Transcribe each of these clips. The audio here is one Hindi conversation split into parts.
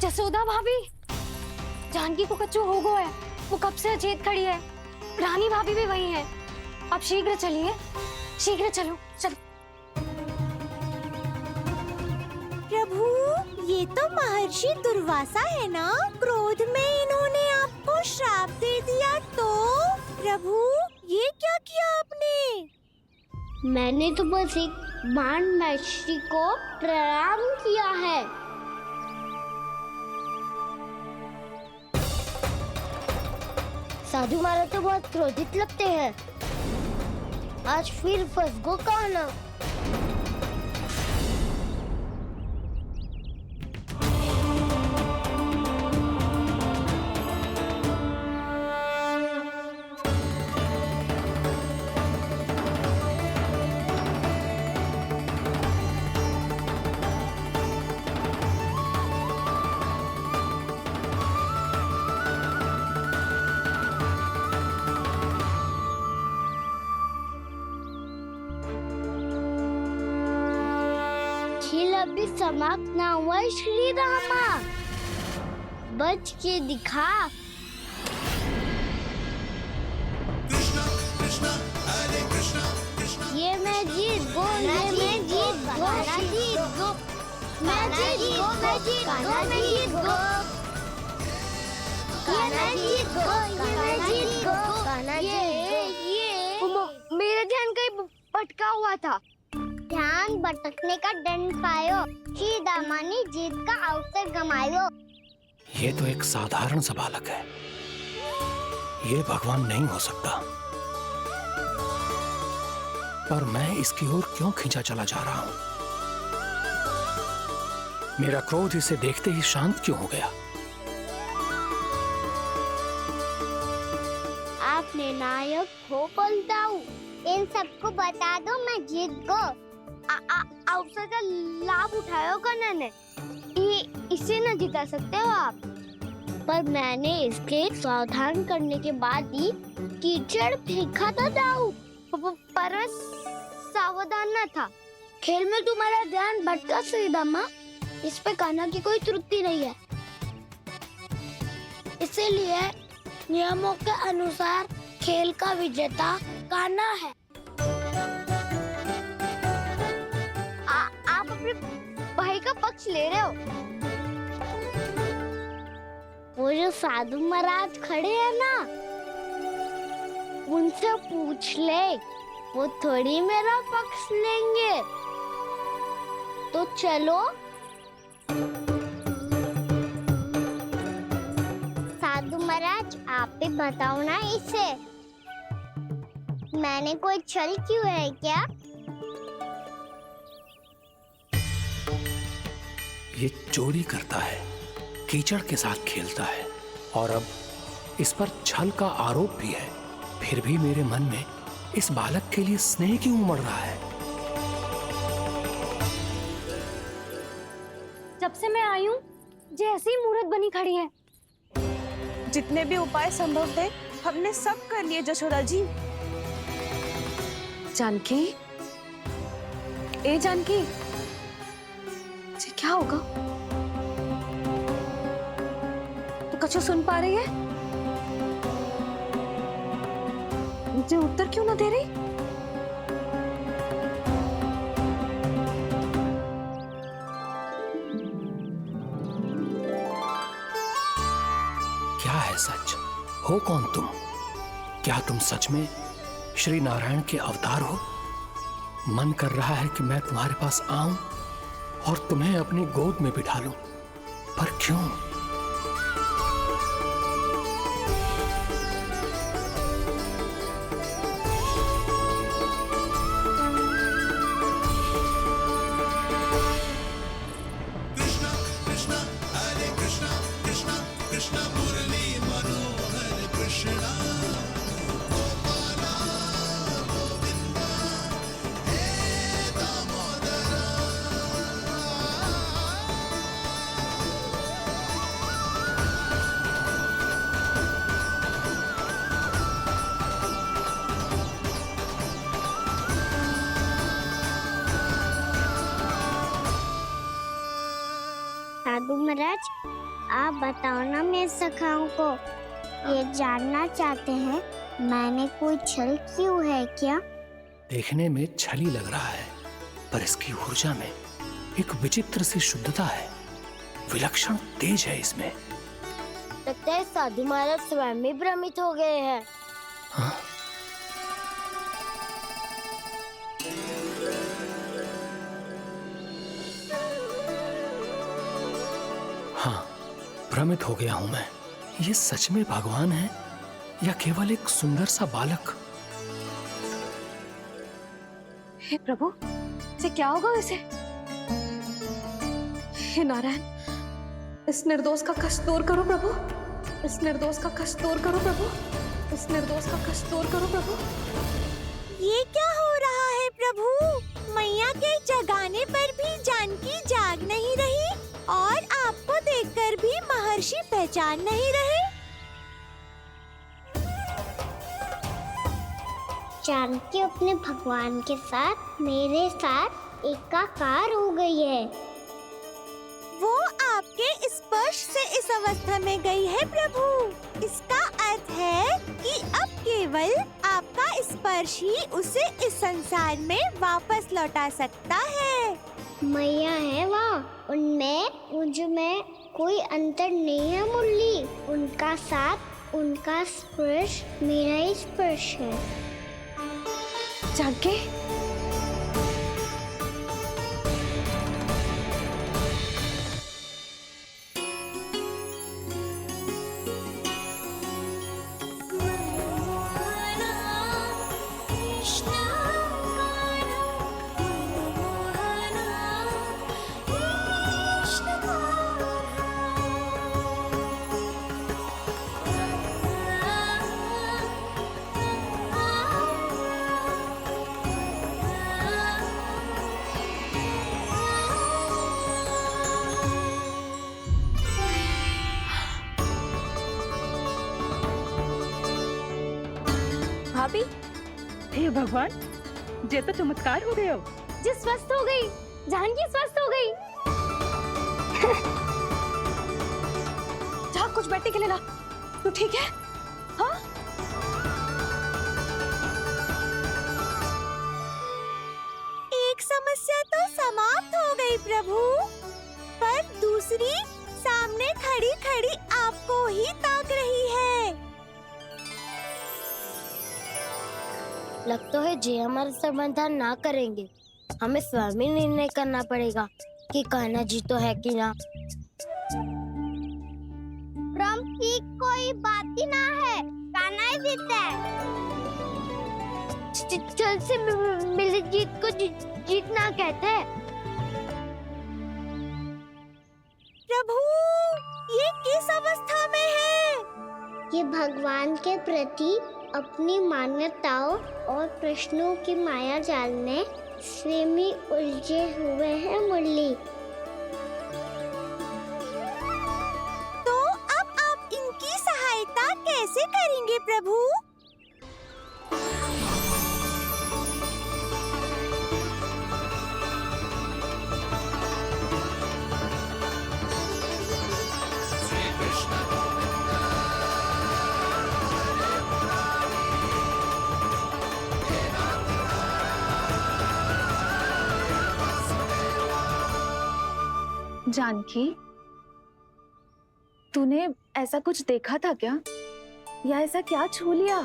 जसोदा भाभी, जानकी को कच्चू हो गया है, वो कब से अचेत खड़ी है। रानी भाभी भी वही है। आप शीघ्र चलिए, शीघ्र चलो चलो। प्रभु, ये तो महर्षि दुर्वासा है ना? क्रोध में इन्होंने आपको श्राप दे दिया तो? प्रभु, ये क्या किया आपने? मैंने तो बस एक बाण महर्षि को प्रणाम किया है। साधु महाराज तो बहुत क्रोधित लगते हैं। आज फिर फंस गो कहना। खेल अभी समाप्त ना हुआ श्री रामा, बच के दिखा। कृष्णा कृष्णा हरे कृष्णा कृष्णा। ये मैं जीत गो, ये मैं जीत गो, जीत गो, मैं जीत गो, मैं जीत गो, मैं जीत गो, ये मैं जीत गो, ये मैं जीत गो, ये मेरा ध्यान कहीं भटका हुआ था। ध्यान भटकने का दंड पायो, श्री दामानी जीत का अवसर गमायो। ये तो एक साधारण सा बालक है, ये भगवान नहीं हो सकता। पर मैं इसकी ओर क्यों खींचा चला जा रहा हूं? मेरा क्रोध इसे देखते ही शांत क्यों हो गया? आपने नायक हो पलटाऊ, इन सबको बता दो मैं जीत गो। अवसर का लाभ उठायो कन्या ने, इसे न जिता सकते हो आप। पर मैंने इसके सावधान करने के बाद ही कीचड़ फेंका था दाऊ, पर मैं सावधान न था। खेल में तुम्हारा ध्यान भटका श्रीदामा, इस पे कान्हा की कोई त्रुटि नहीं है। इसीलिए नियमों के अनुसार खेल का विजेता कान्हा है। आप अपने भाई का पक्ष ले रहे हो। वो जो साधु महाराज खड़े हैं ना, उनसे पूछ ले, वो थोड़ी मेरा पक्ष लेंगे। तो चलो। साधु महाराज, आप भी बताओ ना इसे, मैंने कोई छल क्यों है क्या? ये चोरी करता है, कीचड़ के साथ खेलता है और अब इस पर छल का आरोप भी है। फिर भी मेरे मन में इस बालक के लिए स्नेह क्यों उमड़ रहा है? जब से मैं आई हूँ, जैसी ही मूर्त बनी खड़ी है। जितने भी उपाय संभव थे हमने सब कर लिए जशोदा जी। जानकी, ए जानकी, ये क्या होगा? तो कछु सुन पा रही है? मुझे उत्तर क्यों ना दे रही? क्या है सच? हो कौन तुम? क्या तुम सच में श्री नारायण के अवतार हो? मन कर रहा है कि मैं तुम्हारे पास आऊं और तुम्हें अपनी गोद में बिठा लूं, पर क्यों? कृष्णा कृष्णा हरे कृष्णा कृष्णा कृष्णा मुरली मनोहर कृष्णा। साधु महाराज, आप बताओ ना मेरे सखाओं को, ये जानना चाहते हैं मैंने कोई छल क्यों है क्या? देखने में छली लग रहा है, पर इसकी ऊर्जा में एक विचित्र सी शुद्धता है, विलक्षण तेज है इसमें। लगता है साधु महाराज स्वयं ही भ्रमित हो गए हैं। हाँ? हाँ, भ्रमित हो गया हूं मैं। ये सच में भगवान है या केवल एक सुंदर सा बालक? हे प्रभु, इसे क्या होगा वैसे? हे नारायण, इस निर्दोष का कष्ट दूर करो प्रभु, इस निर्दोष का कष्ट दूर करो प्रभु, इस निर्दोष का कष्ट दूर करो प्रभु। ये क्या हो रहा है प्रभु? मैया के जगाने पर भी जानकी जाग नहीं रही और आपको देखकर भी महर्षि पहचान नहीं रहे। जानकी अपने भगवान के साथ मेरे साथ एकाकार हो गई है। वो आपके स्पर्श से इस अवस्था में गई है प्रभु। इसका अर्थ है कि अब केवल आपका स्पर्श ही उसे इस संसार में वापस लौटा सकता है। मैया है वहाँ, उनमें मुझ में कोई अंतर नहीं है मुरली। उनका साथ, उनका स्पर्श मेरा ही स्पर्श है। जानकी, भाभी, हे भगवान, जे तो चमत्कार हो गयो। जी स्वस्थ हो गई, जानकी स्वस्थ हो गई। जा कुछ बैठने के लिए ला। तू ठीक है? हाँ? एक समस्या तो समाप्त हो गई प्रभु, पर दूसरी सामने खड़ी खड़ी आपको ही ताक रही है। लग तो है जी हमारा समाधान ना करेंगे। हमें स्वयं ही निर्णय करना पड़ेगा कि कान्हा जी तो है कि ना। भ्रम की कोई बात ही ना है, कान्हा ही जीता है। चल से मिली जीत को जीतना कहते हैं। प्रभु, ये किस अवस्था में है? ये भगवान के प्रति अपनी मान्यताओं और प्रश्नों की माया जाल में स्वयं ही उलझे हुए हैं मुरली। तो अब आप इनकी सहायता कैसे करेंगे प्रभु? जानकी, तूने ऐसा कुछ देखा था क्या? या ऐसा क्या छू लिया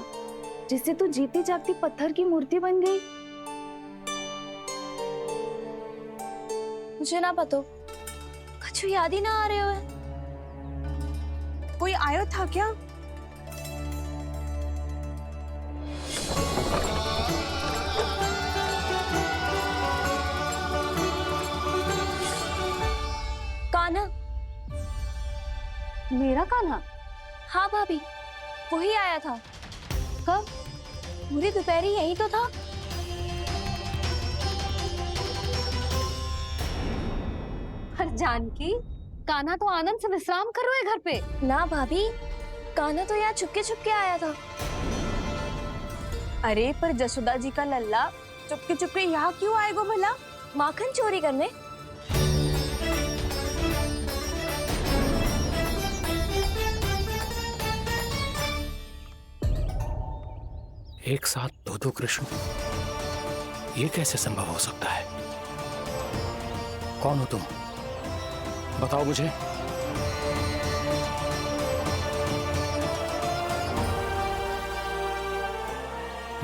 जिससे तू जीती जागती पत्थर की मूर्ति बन गई? मुझे ना पता, कुछ याद ही ना आ रहे हो। कोई आयो था क्या? कान्हा, मेरा कान्हा? हाँ भाभी, वही आया था। कब? पूरी दोपहरी यही तो था। पर जानकी, कान्हा तो आनंद से विश्राम कर रहे घर पे। ना भाभी, कान्हा तो यहाँ छुपके छुपके आया था। अरे पर जसोदा जी का लल्ला चुपके चुपके यहाँ क्यों आएगा भला? माखन चोरी करने। एक साथ दो कृष्ण, ये कैसे संभव हो सकता है? कौन हो तुम? बताओ मुझे।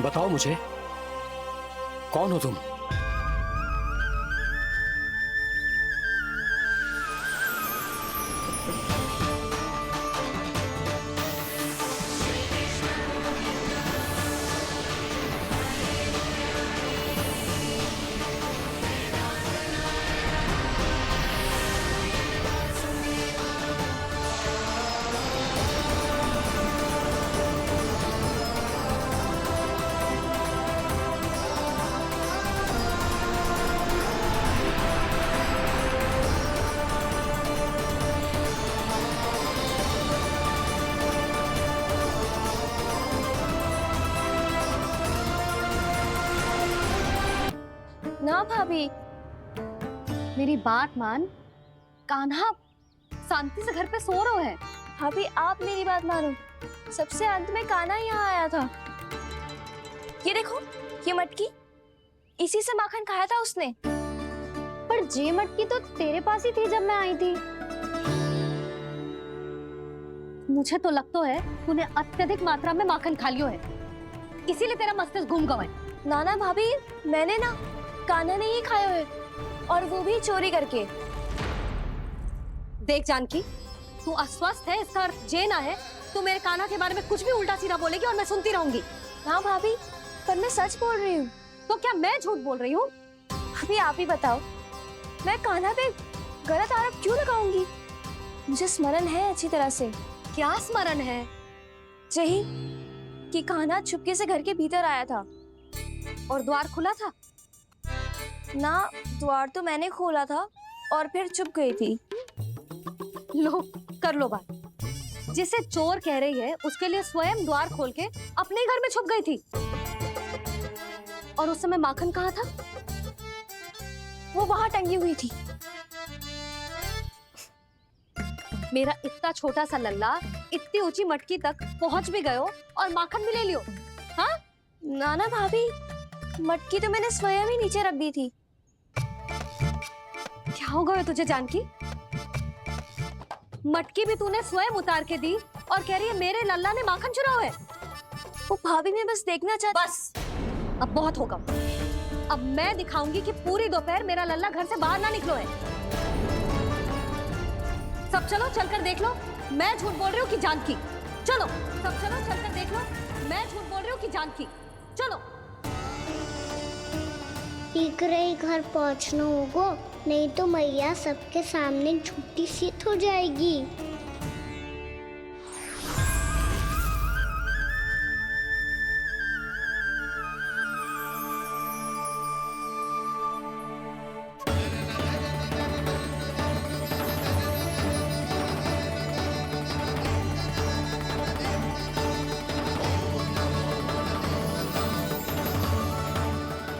बताओ मुझे, कौन हो तुम? ना भाभी, मेरी बात मान। कान्हा शांति से घर पे सो रहा है। भाभी आप मेरी बात मानो। सबसे अंत में कान्हा यहाँ आया था। ये देखो, ये मटकी, इसी से माखन खाया था उसने। पर जे मटकी तो तेरे पास ही थी जब मैं आई थी। मुझे तो लगता है तूने अत्यधिक मात्रा में माखन खा लियो है, इसीलिए तेरा मस्तिष्क घूम गया है। नाना भाभी, मैंने ना कान्हा ने ही खाया है, और वो भी चोरी करके। देख जानकी, तू अस्वस्थ है, इसका अर्थ जे ना है तू मेरे कान्हा के बारे में कुछ भी उल्टा सीधा बोलेगी और मैं सुनती रहूंगी। हाँ भाभी, पर मैं सच बोल रही हूँ। तो क्या मैं झूठ बोल रही हूँ? भाभी आप ही बताओ, मैं कान्हा पे गलत आरोप क्यों लगाऊंगी? मुझे स्मरण है अच्छी तरह से। क्या स्मरण है? यही कि कान्हा चुपके से घर के भीतर आया था। और द्वार खुला था? ना, द्वार तो मैंने खोला था और फिर चुप गई थी। लो, कर लो बात। जिसे चोर कह रही है उसके लिए स्वयं द्वार खोल के अपने ही घर में छुप गई थी। और उस समय माखन कहाँ था? वो वहां टंगी हुई थी। मेरा इतना छोटा सा लल्ला इतनी ऊंची मटकी तक पहुंच भी गयो और माखन भी ले लियो। हाँ? नाना भाभी, मटकी तो मैंने स्वयं ही नीचे रख दी थी। क्या हो गया तुझे जानकी? मटकी भी तूने स्वयं उतार के दी और कह रही है मेरे लल्ला ने माखन चुराया है। वो भाभी मैं बस देखना चाहती। बस, अब बहुत होगा। अब मैं दिखाऊंगी कि पूरी दोपहर मेरा लल्ला घर से बाहर ना निकलो है। सब चलो, चलकर देख लो मैं झूठ बोल रही हूँ कि जानकी। चलो सब चलो, चलकर देख लो मैं झूठ बोल रही हूँ कि जानकी। चलो। शीघ्र ही घर पहुंचना होगा, नहीं तो मैया सबके सामने झूठी सिद्ध हो जाएगी।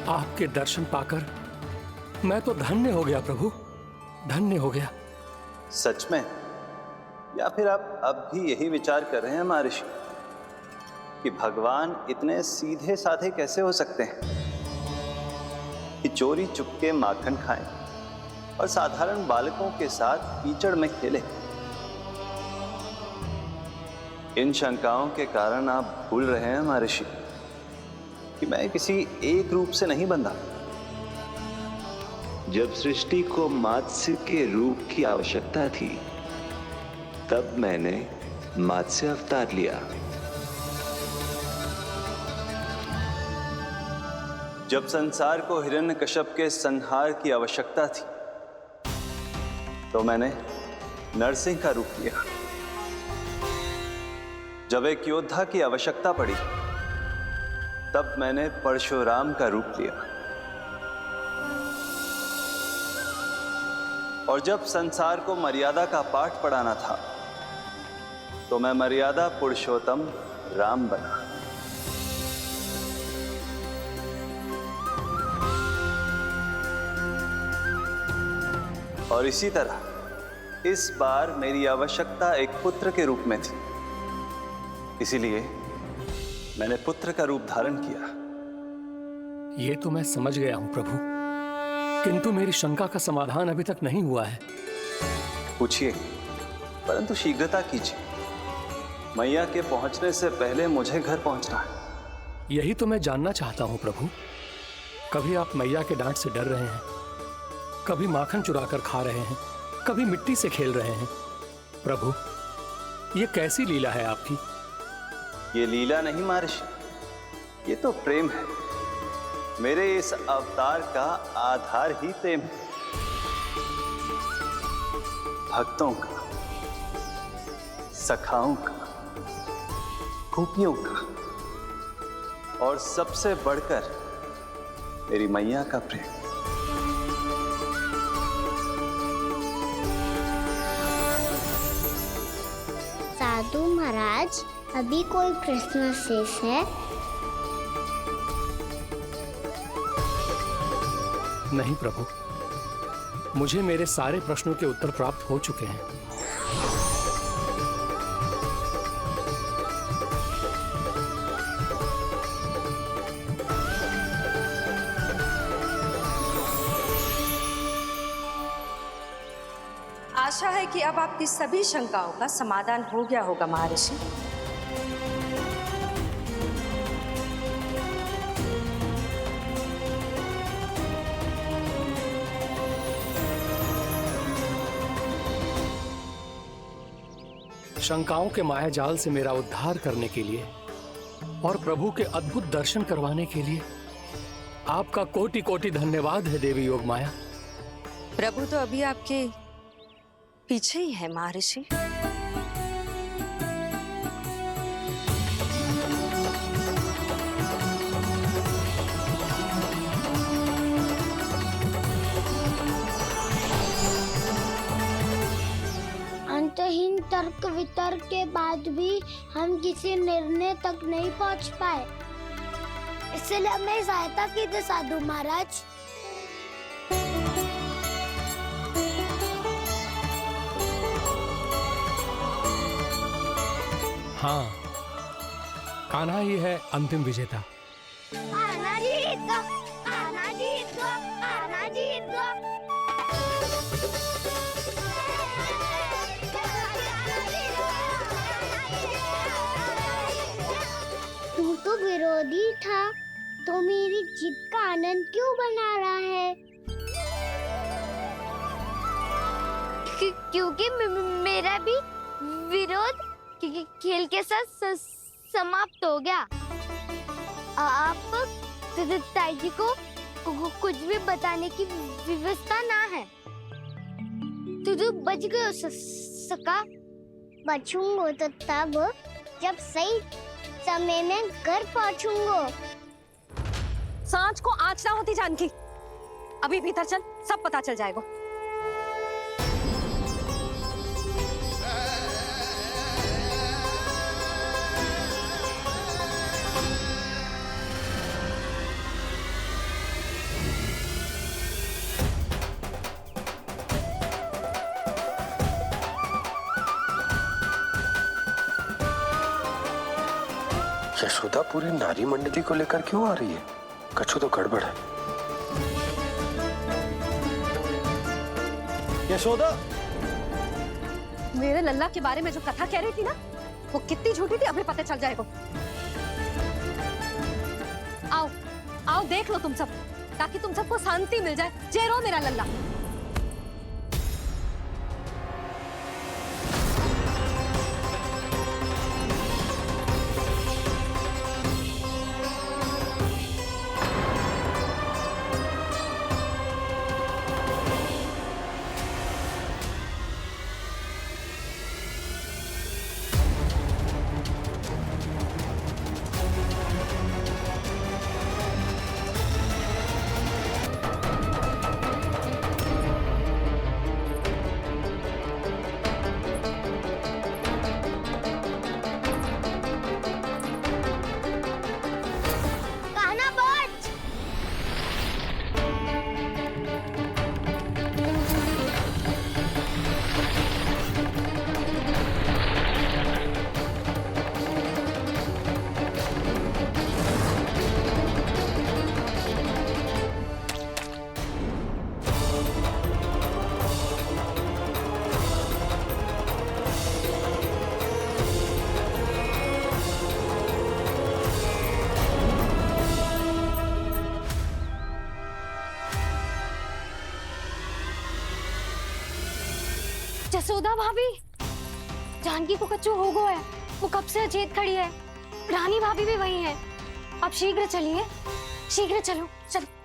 आपके दर्शन पाकर मैं तो धन्य हो गया प्रभु, धन्य हो गया। सच में? या फिर आप अब भी यही विचार कर रहे हैं महर्षि कि भगवान इतने सीधे साधे कैसे हो सकते हैं कि चोरी चुपके माखन खाएं और साधारण बालकों के साथ कीचड़ में खेले? इन शंकाओं के कारण आप भूल रहे हैं महर्षि कि मैं किसी एक रूप से नहीं बंधा। जब सृष्टि को मत्स्य के रूप की आवश्यकता थी, तब मैंने मत्स्य अवतार लिया। जब संसार को हिरण्यकश्यप के संहार की आवश्यकता थी, तो मैंने नरसिंह का रूप लिया। जब एक योद्धा की आवश्यकता पड़ी, तब मैंने परशुराम का रूप लिया। और जब संसार को मर्यादा का पाठ पढ़ाना था, तो मैं मर्यादा पुरुषोत्तम राम बना। और इसी तरह इस बार मेरी आवश्यकता एक पुत्र के रूप में थी। इसीलिए मैंने पुत्र का रूप धारण किया। ये तो मैं समझ गया हूं प्रभु, किंतु मेरी शंका का समाधान अभी तक नहीं हुआ है। पूछिए, परंतु शीघ्रता कीजिए। मैया के पहुंचने से पहले मुझे घर पहुंचना है। यही तो मैं जानना चाहता हूं प्रभु। कभी आप मैया के डांट से डर रहे हैं, कभी माखन चुराकर खा रहे हैं, कभी मिट्टी से खेल रहे हैं। प्रभु, ये कैसी लीला है आपकी? ये लीला नहीं महर्षि, ये तो प्रेम है। मेरे इस अवतार का आधार ही प्रेम है। भक्तों का, सखाओं का, गोपियों का, और सबसे बढ़कर मेरी मैया का प्रेम। साधु महाराज, अभी कोई प्रश्न शेष है? नहीं प्रभु, मुझे मेरे सारे प्रश्नों के उत्तर प्राप्त हो चुके हैं। आशा है कि अब आपकी सभी शंकाओं का समाधान हो गया होगा महर्षि। शंकाओं के मायाजाल से मेरा उद्धार करने के लिए और प्रभु के अद्भुत दर्शन करवाने के लिए आपका कोटि कोटि धन्यवाद है देवी योगमाया। प्रभु तो अभी आपके पीछे ही है महर्षि। अंतहीन तर्क वितर्क के बाद भी हम किसी निर्णय तक नहीं पहुंच पाए, इसलिए हमें सहायता कीजिए साधु महाराज। हाँ, कान्हा ही है अंतिम विजेता। आना जीत गो, आना जीत गो, आना जीत गो। तू तो विरोधी था, तो मेरी जीत का आनंद क्यों बना रहा है? क्योंकि मेरा भी विरोध खेल के साथ समाप्त हो गया। आप ताई जी को कुछ भी बताने की व्यवस्था ना है। तू बच गए सका। बचूंगा तो तब जब सही समय में घर पहुंचूंगा। सांच को आँच ना होती जानकी। अभी भीतर चल, सब पता चल जाएगा। यशोदा पूरी नारी मंडली को लेकर क्यों आ रही है? कछु तो गड़बड़ है। यशोदा, मेरे लल्ला के बारे में जो कथा कह रही थी ना, वो कितनी झूठी थी अभी पता चल जाएगा। आओ आओ देख लो तुम सब, ताकि तुम सबको शांति मिल जाए। जय रो मेरा लल्ला। जसोदा भाभी, जानकी को कच्चू हो गया है, वो कब से अचेत खड़ी है। रानी भाभी भी वही है। आप शीघ्र चलिए, शीघ्र चलो, चलो।